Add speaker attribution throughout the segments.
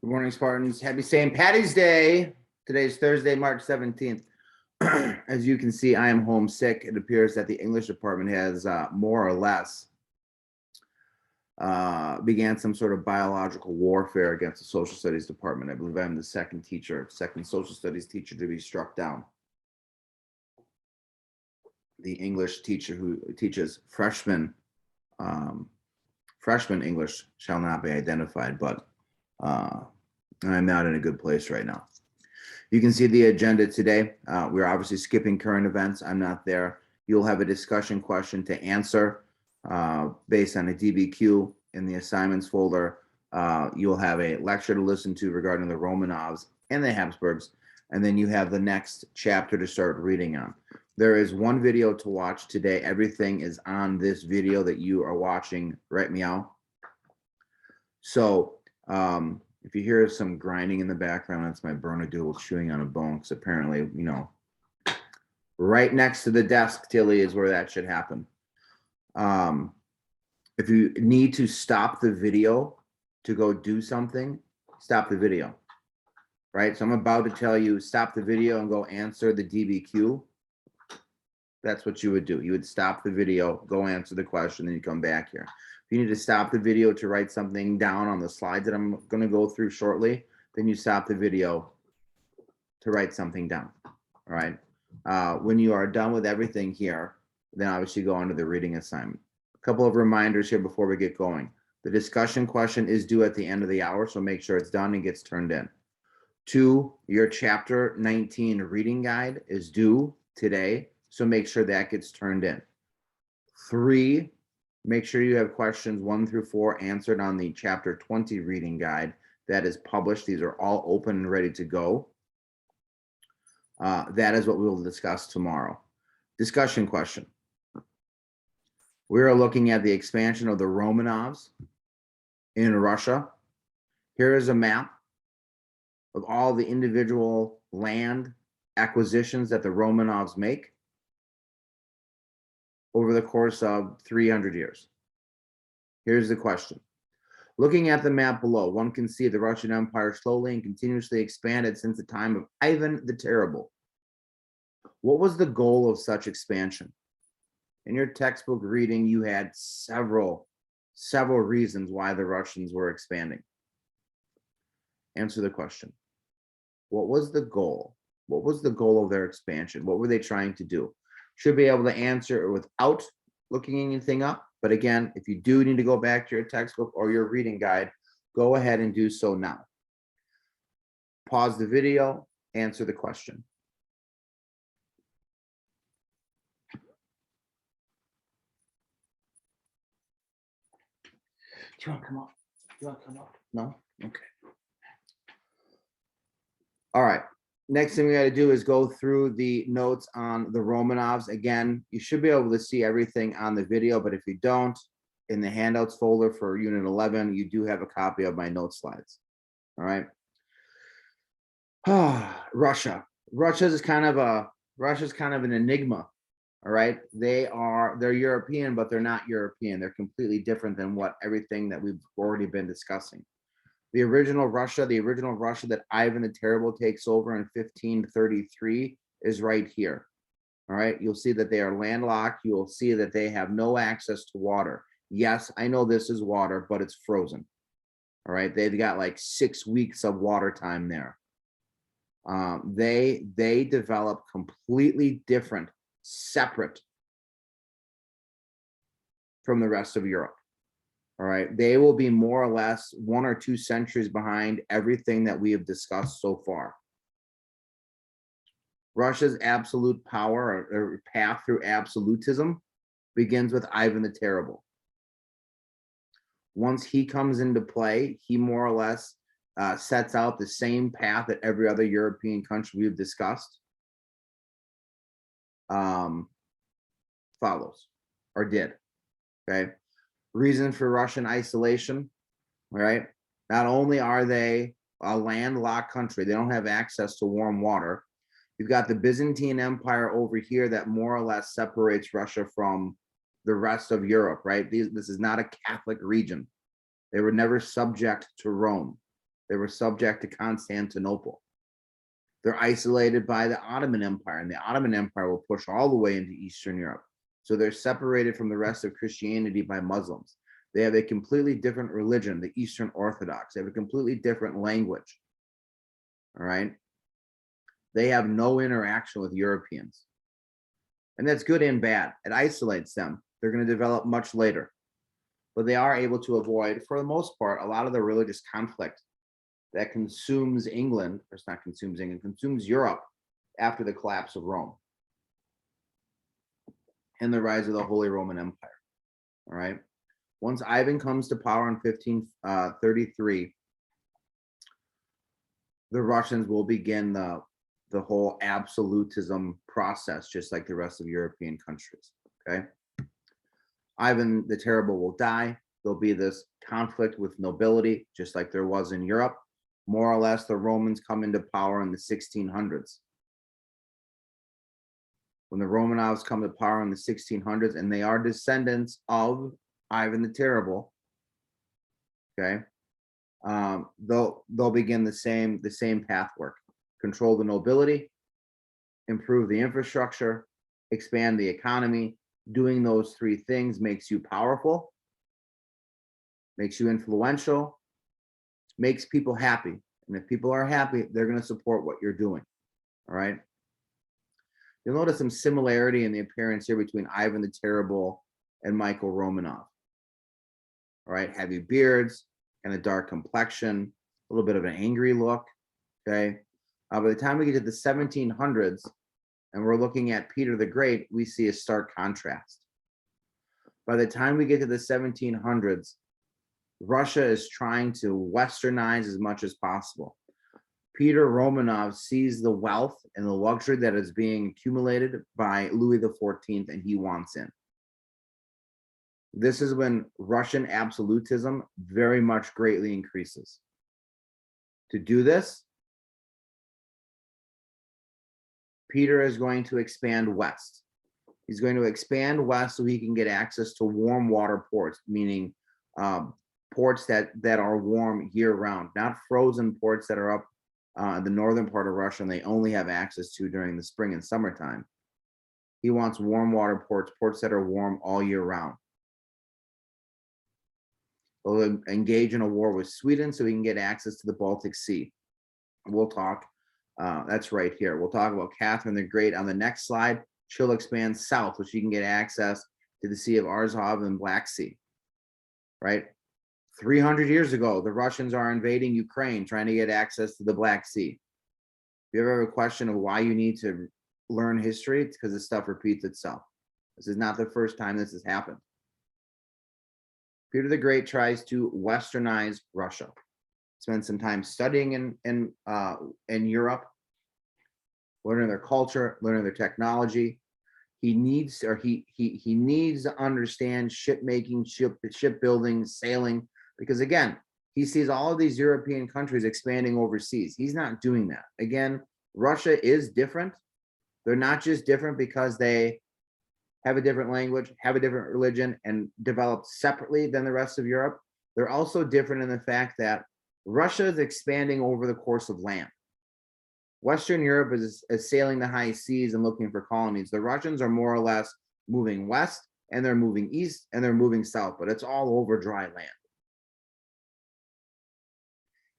Speaker 1: Good morning, Spartans. Happy St. Patty's Day. Today's Thursday, March 17th. As you can see, I am homesick. It appears that the English department has more or less began some sort of biological warfare against the social studies department. I believe I'm the second social studies teacher to be struck down. The English teacher who teaches freshman English shall not be identified, but I'm not in a good place right now. You can see the agenda today. We're obviously skipping current events. I'm not there. You'll have a discussion question to answer based on a DBQ in the assignments folder. You'll have a lecture to listen to regarding the Romanovs and the Habsburgs, and then you have the next chapter to start reading on. There is one video to watch today. Everything is on this video that you are watching right meow. So if you hear some grinding in the background, that's my Bernedoodle chewing on a bone, because apparently, right next to the desk, Tilly, is where that should happen. If you need to stop the video to go do something, stop the video, right? So I'm about to tell you, stop the video and go answer the DBQ. That's what you would do. You would stop the video, go answer the question, then you come back here. If you need to stop the video to write something down on the slides that I'm going to go through shortly, then you stop the video to write something down. All right. When you are done with everything here, then obviously go on to the reading assignment. A couple of reminders here before we get going. The discussion question is due at the end of the hour, so make sure it's done and gets turned in. 2, your chapter 19 reading guide is due today, so make sure that gets turned in. 3, make sure you have questions 1 through 4 answered on the chapter 20 reading guide that is published. These are all open and ready to go. That is what we will discuss tomorrow. Discussion question. We are looking at the expansion of the Romanovs in Russia. Here is a map of all the individual land acquisitions that the Romanovs make over the course of 300 years. Here's the question. Looking at the map below, one can see the Russian Empire slowly and continuously expanded since the time of Ivan the Terrible. What was the goal of such expansion? In your textbook reading, you had several reasons why the Russians were expanding. Answer the question. What was the goal? What was the goal of their expansion? What were they trying to do? Should be able to answer without looking anything up. But again, if you do need to go back to your textbook or your reading guide, go ahead and do so now. Pause the video, answer the question. Do you want to come up? Do you want to come up? No? Okay. All right. Next thing we got to do is go through the notes on the Romanovs. Again, you should be able to see everything on the video, but if you don't, in the handouts folder for Unit 11, you do have a copy of my note slides. All right. Russia. Russia's kind of an enigma. All right. They're European, but they're not European. They're completely different than everything that we've already been discussing. The original Russia that Ivan the Terrible takes over in 1533 is right here. All right. You'll see that they are landlocked. You will see that they have no access to water. Yes, I know this is water, but it's frozen. All right. They've got like 6 weeks of water time there. They develop completely different, separate from the rest of Europe. All right, they will be more or less 1 or 2 centuries behind everything that we have discussed so far. Russia's absolute power or path through absolutism begins with Ivan the Terrible. Once he comes into play, he more or less sets out the same path that every other European country we've discussed follows or did. Okay. Reason for Russian isolation, right? Not only are they a landlocked country, they don't have access to warm water. You've got the Byzantine Empire over here that more or less separates Russia from the rest of Europe, right? This is not a Catholic region. They were never subject to Rome. They were subject to Constantinople. They're isolated by the Ottoman Empire, and the Ottoman Empire will push all the way into Eastern Europe. So they're separated from the rest of Christianity by Muslims. They have a completely different religion, the Eastern Orthodox. They have a completely different language. All right. They have no interaction with Europeans. And that's good and bad. It isolates them. They're going to develop much later. But they are able to avoid, for the most part, a lot of the religious conflict that consumes England, or it's not consumes England, consumes Europe after the collapse of Rome and the rise of the Holy Roman Empire. All right. Once Ivan comes to power in 1533, the Russians will begin the whole absolutism process, just like the rest of European countries. Okay. Ivan the Terrible will die. There'll be this conflict with nobility, just like there was in Europe. More or less, the Romans come into power in the 1600s. When the Romanovs come to power in the 1600s, and they are descendants of Ivan the Terrible, okay, they'll begin the same pathwork: control the nobility, improve the infrastructure, expand the economy. Doing those three things makes you powerful, makes you influential, makes people happy. And if people are happy, they're going to support what you're doing. All right. You'll notice some similarity in the appearance here between Ivan the Terrible and Michael Romanov. All right. Heavy beards and a dark complexion, a little bit of an angry look. Okay. By the time we get to the 1700s and we're looking at Peter the Great, we see a stark contrast. By the time we get to the 1700s, Russia is trying to westernize as much as possible. Peter Romanov sees the wealth and the luxury that is being accumulated by Louis XIV, and he wants in. This is when Russian absolutism very much greatly increases. To do this, Peter is going to expand west. He's going to expand west so he can get access to warm water ports, meaning ports that are warm year-round, not frozen ports that are up the northern part of Russia and they only have access to during the spring and summertime. He wants warm water ports, ports that are warm all year round. He'll engage in a war with Sweden so he can get access to the Baltic Sea. We'll talk, that's right here. We'll talk about Catherine the Great on the next slide. She'll expand south so she can get access to the Sea of Azov and Black Sea, right? 300 years ago, the Russians are invading Ukraine, trying to get access to the Black Sea. If you ever have a question of why you need to learn history, it's because this stuff repeats itself. This is not the first time this has happened. Peter the Great tries to westernize Russia. Spend some time studying in Europe, learning their culture, learning their technology. He needs to understand shipmaking, shipbuilding, sailing, because again, he sees all of these European countries expanding overseas. He's not doing that. Again, Russia is different. They're not just different because they have a different language, have a different religion, and develop separately than the rest of Europe. They're also different in the fact that Russia is expanding over the course of land. Western Europe is sailing the high seas and looking for colonies. The Russians are more or less moving west, and they're moving east, and they're moving south, but it's all over dry land.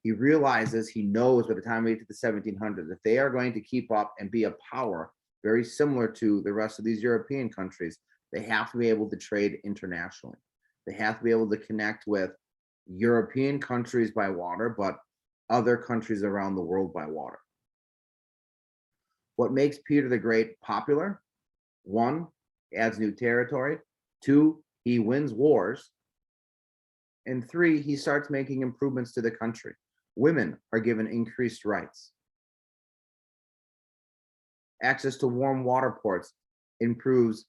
Speaker 1: He realizes, he knows by the time we get to the 1700s, if they are going to keep up and be a power very similar to the rest of these European countries, they have to be able to trade internationally. They have to be able to connect with European countries by water, but other countries around the world by water. What makes Peter the Great popular? 1, he adds new territory. 2, he wins wars. And 3, he starts making improvements to the country. Women are given increased rights. Access to warm water ports improves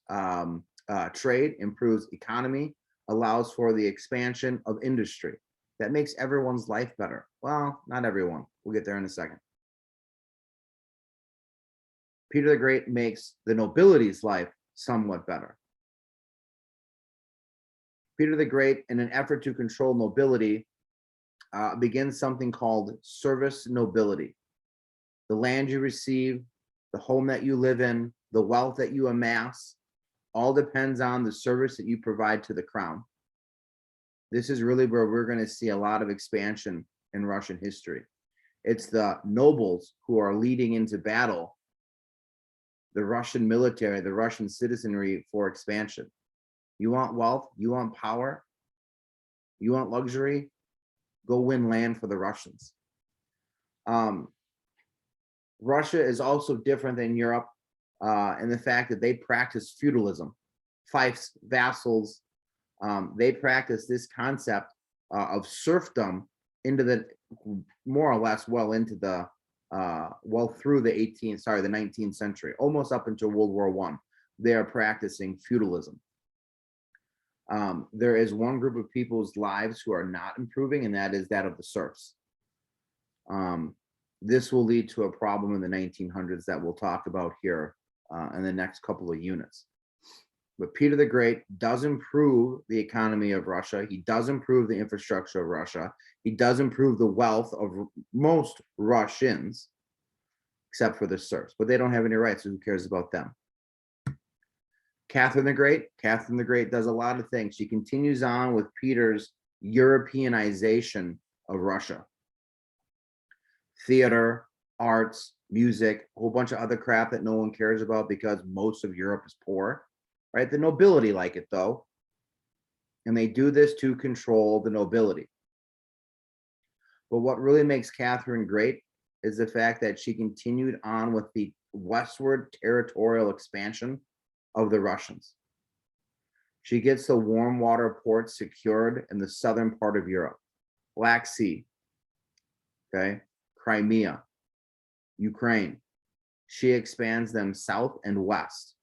Speaker 1: trade, improves economy, allows for the expansion of industry. That makes everyone's life better. Well, not everyone. We'll get there in a second. Peter the Great makes the nobility's life somewhat better. Peter the Great, in an effort to control nobility, begins something called service nobility. The land you receive, the home that you live in, the wealth that you amass, all depends on the service that you provide to the crown. This is really where we're going to see a lot of expansion in Russian history. It's the nobles who are leading into battle the Russian military, the Russian citizenry for expansion. You want wealth, you want power, you want luxury, go win land for the Russians. Russia is also different than Europe in the fact that they practice feudalism, fiefs, vassals. They practice this concept of serfdom into the more or less well into the through the 19th century, almost up until World War I. They are practicing feudalism. There is one group of people's lives who are not improving, and that is that of the serfs. This will lead to a problem in the 1900s that we'll talk about here in the next couple of units. But Peter the Great does improve the economy of Russia. He does improve the infrastructure of Russia. He does improve the wealth of most Russians, except for the serfs. But they don't have any rights, so who cares about them? Catherine the Great. Catherine the Great does a lot of things. She continues on with Peter's Europeanization of Russia. Theater, arts, music, a whole bunch of other crap that no one cares about because most of Europe is poor, right? The nobility like it though. And they do this to control the nobility. But what really makes Catherine great is the fact that she continued on with the westward territorial expansion of the Russians. She gets the warm water ports secured in the southern part of Europe, Black Sea, okay? Crimea, Ukraine. She expands them south and west.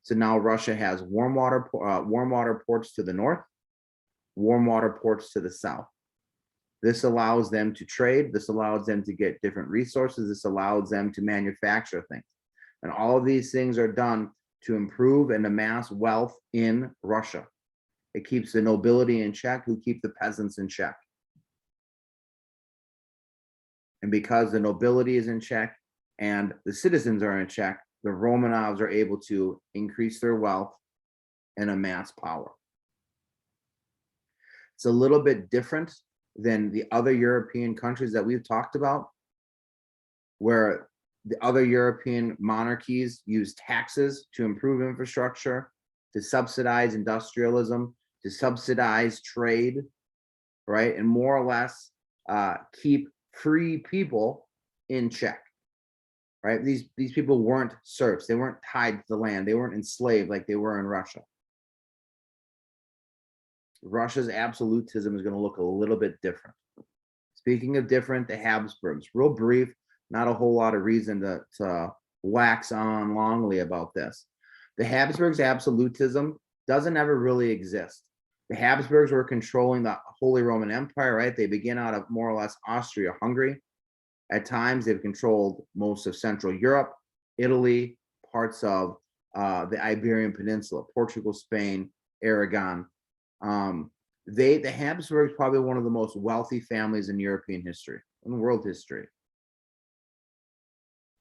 Speaker 1: So now Russia has warm water ports to the north, warm water ports to the south. This allows them to trade. This allows them to get different resources. This allows them to manufacture things. And all of these things are done to improve and amass wealth in Russia. It keeps the nobility in check, who keep the peasants in check. And because the nobility is in check and the citizens are in check, the Romanovs are able to increase their wealth and amass power. It's a little bit different than the other European countries that we've talked about, where the other European monarchies use taxes to improve infrastructure, to subsidize industrialism, to subsidize trade, right? And more or less keep free people in check, right? These people weren't serfs. They weren't tied to the land. They weren't enslaved like they were in Russia. Russia's absolutism is going to look a little bit different. Speaking of different, the Habsburgs, real brief, not a whole lot of reason to wax on longly about this. The Habsburgs' absolutism doesn't ever really exist. The Habsburgs were controlling the Holy Roman Empire, right? They begin out of more or less Austria-Hungary. At times, they've controlled most of Central Europe, Italy, parts of the Iberian Peninsula, Portugal, Spain, Aragon. The Habsburgs probably one of the most wealthy families in European history, in world history.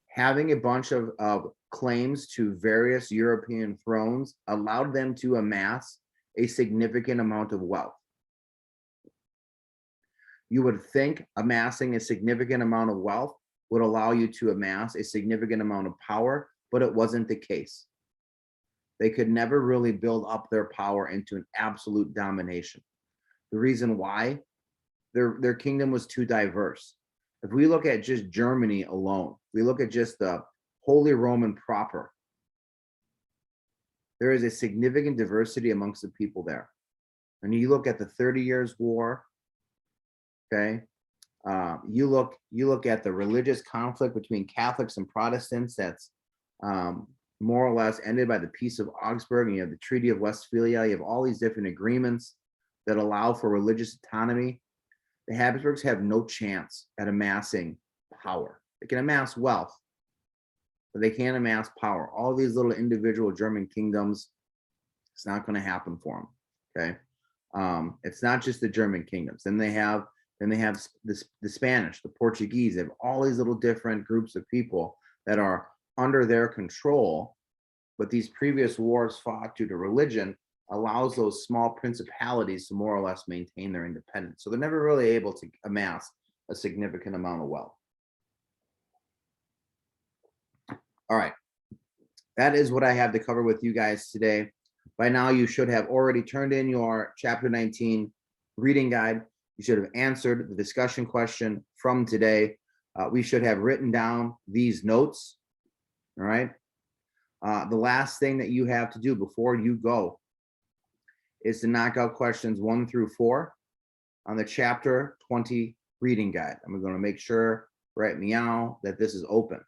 Speaker 1: Having a bunch of claims to various European thrones allowed them to amass a significant amount of wealth. You would think amassing a significant amount of wealth would allow you to amass a significant amount of power, but it wasn't the case. They could never really build up their power into an absolute domination. The reason why, their kingdom was too diverse. If we look at just Germany alone, we look at just the Holy Roman proper, there is a significant diversity amongst the people there. And you look at the 30 Years' War, okay? You look at the religious conflict between Catholics and Protestants that's more or less ended by the Peace of Augsburg, and you have the Treaty of Westphalia. You have all these different agreements that allow for religious autonomy. The Habsburgs have no chance at amassing power. They can amass wealth, but they can't amass power. All these little individual German kingdoms, it's not going to happen for them, okay? It's not just the German kingdoms. Then they have Then they have the Spanish, the Portuguese. They have all these little different groups of people that are under their control. But these previous wars fought due to religion allows those small principalities to more or less maintain their independence. So they're never really able to amass a significant amount of wealth. All right. That is what I have to cover with you guys today. By now, you should have already turned in your chapter 19 reading guide. You should have answered the discussion question from today. We should have written down these notes. All right. The last thing that you have to do before you go is to knock out questions 1 through 4 on the chapter 20 reading guide. I'm going to make sure right meow that this is open.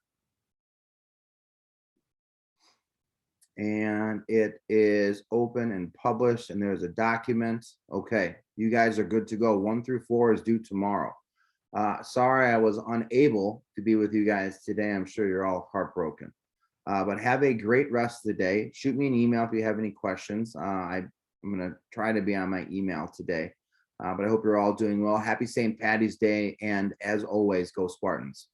Speaker 1: And it is open and published, and there's a document. Okay, you guys are good to go. 1 through 4 is due tomorrow. Sorry I was unable to be with you guys today. I'm sure you're all heartbroken. But have a great rest of the day. Shoot me an email if you have any questions. I'm going to try to be on my email today. But I hope you're all doing well. Happy St. Paddy's Day. And as always, go Spartans.